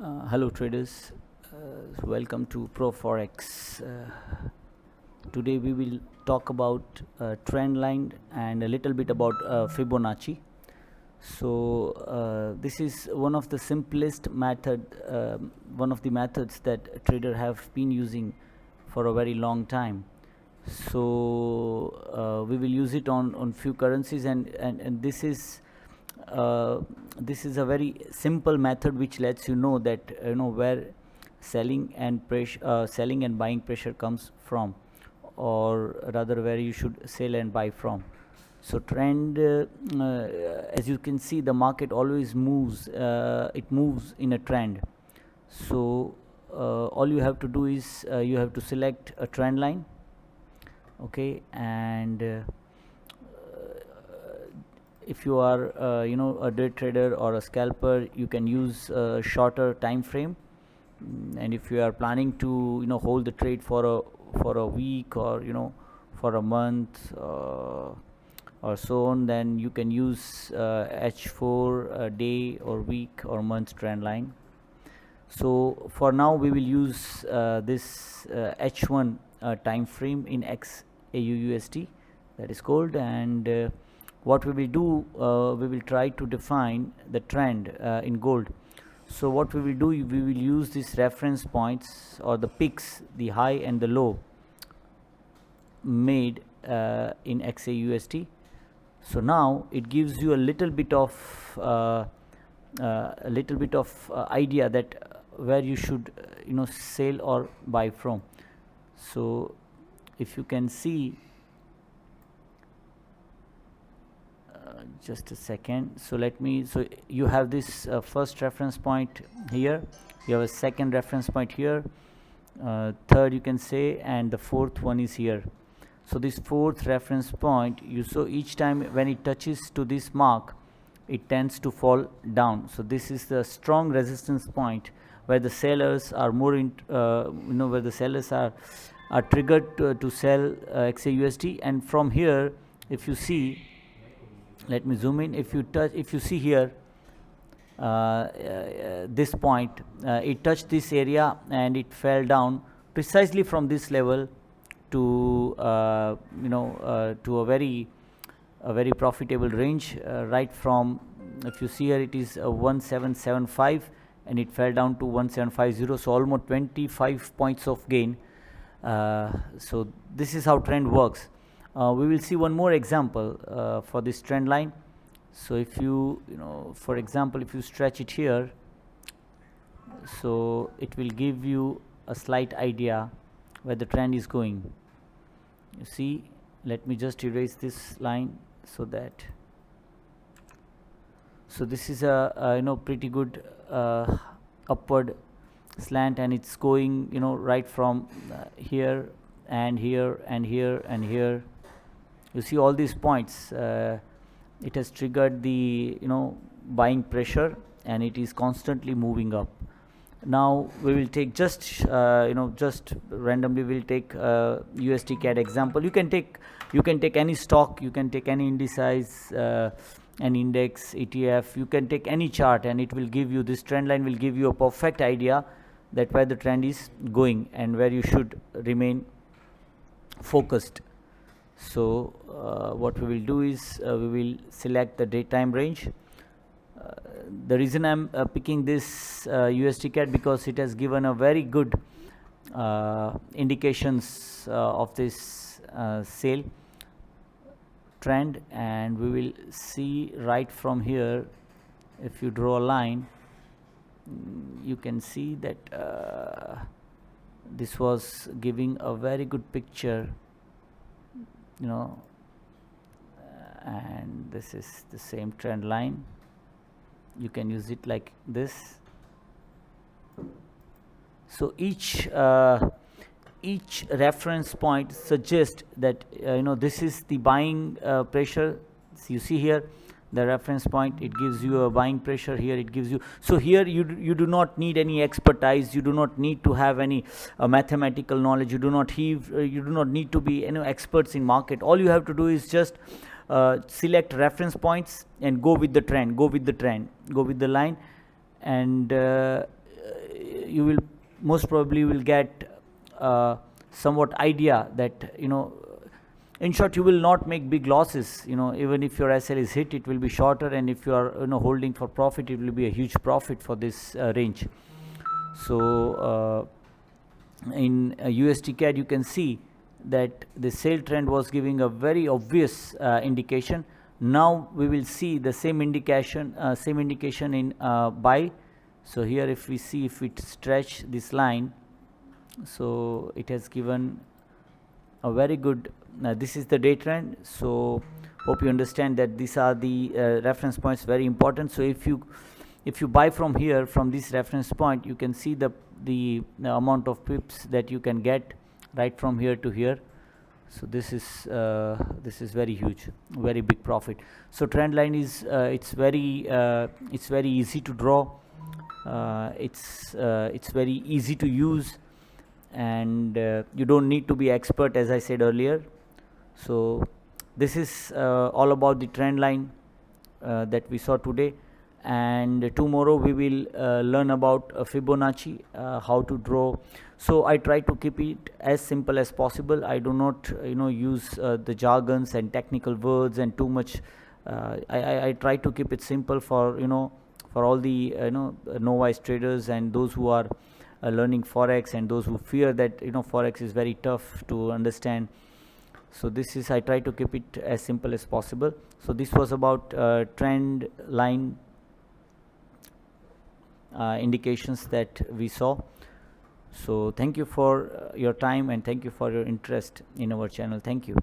Hello traders, welcome to Pro Forex. Today we will talk about Trendline and a little bit about Fibonacci. So this is one of the simplest method, one of the methods that traders have been using for a very long time. So we will use it on few currencies, and this is a very simple method which lets you know that where selling and buying pressure comes from, or rather where you should sell and buy from. So trend, as you can see, the market always moves, it moves in a trend. So all you have to do is you have to select a trend line, okay, and if you are a day trader or a scalper, you can use a shorter time frame. And if you are planning to hold the trade for a week, or for a month, or so on, then you can use H4 day or week or month trend line. So for now we will use this H1 time frame in XAUUSD, that is called, and what we will do, we will try to define the trend in gold. So what we will do, we will use these reference points, or the peaks, the high and the low made in XAUUSD. So now it gives you a little bit of idea that where you should sell or buy from. So if you can see, just a second, so so you have this first reference point here, you have a second reference point here, third you can say, and the fourth one is here. So this fourth reference point, so each time when it touches to this mark, it tends to fall down. So this is the strong resistance point where the sellers are more where the sellers are triggered to sell XAUSD. And from here, if you see, let me zoom in, if you see here, this point, it touched this area and it fell down precisely from this level to to a very profitable range, right from, if you see here, it is 1775 and it fell down to 1750, so almost 25 points of gain. So this is how trend works. We will see one more example for this trend line. So if you for example, if you stretch it here, so it will give you a slight idea where the trend is going. You see, let me just erase this line, so that, so this is a pretty good upward slant, and it's going right from here and here and here and here. You see all these points, it has triggered the buying pressure, and it is constantly moving up. Now we will take just just randomly we'll take USD CAD example. You can take any stock, you can take any indices, an index, ETF, you can take any chart, and it will give you, this trend line will give you a perfect idea that where the trend is going and where you should remain focused. So what we will do is we will select the daytime range. The reason I'm picking this USD CAD, because it has given a very good indications of this sale trend, and we will see right from here, if you draw a line, you can see that this was giving a very good picture, and this is the same trend line. You can use it like this. So each reference point suggests that this is the buying pressure. So you see here the reference point, it gives you a buying pressure. Here it gives you, so here you do not need any expertise, you do not need to have any mathematical knowledge, you do not need to be experts in market. All you have to do is just select reference points and go with the trend, go with the line, and you will most probably will get somewhat idea that, in short, you will not make big losses. Even if your SL is hit, it will be shorter, and if you are holding for profit, it will be a huge profit for this range. So in USD CAD, you can see that the sale trend was giving a very obvious indication. Now we will see the same indication in buy. So here, if we see, if it stretch this line, so it has given a very good, this is the day trend. So hope you understand that these are the reference points, very important. So if you buy from here, from this reference point, you can see the amount of pips that you can get right from here to here. So this is very huge, very big profit. So trend line is it's very easy to draw. It's very easy to use, and you don't need to be expert, as I said earlier. So this is all about the trend line that we saw today, and tomorrow we will learn about Fibonacci, how to draw. So I try to keep it as simple as possible. I do not use the jargons and technical words and too much. I try to keep it simple for for all the novice traders and those who are learning Forex, and those who fear that Forex is very tough to understand. So this is, I try to keep it as simple as possible. So this was about trend line indications that we saw. So thank you for your time, and thank you for your interest in our channel. Thank you.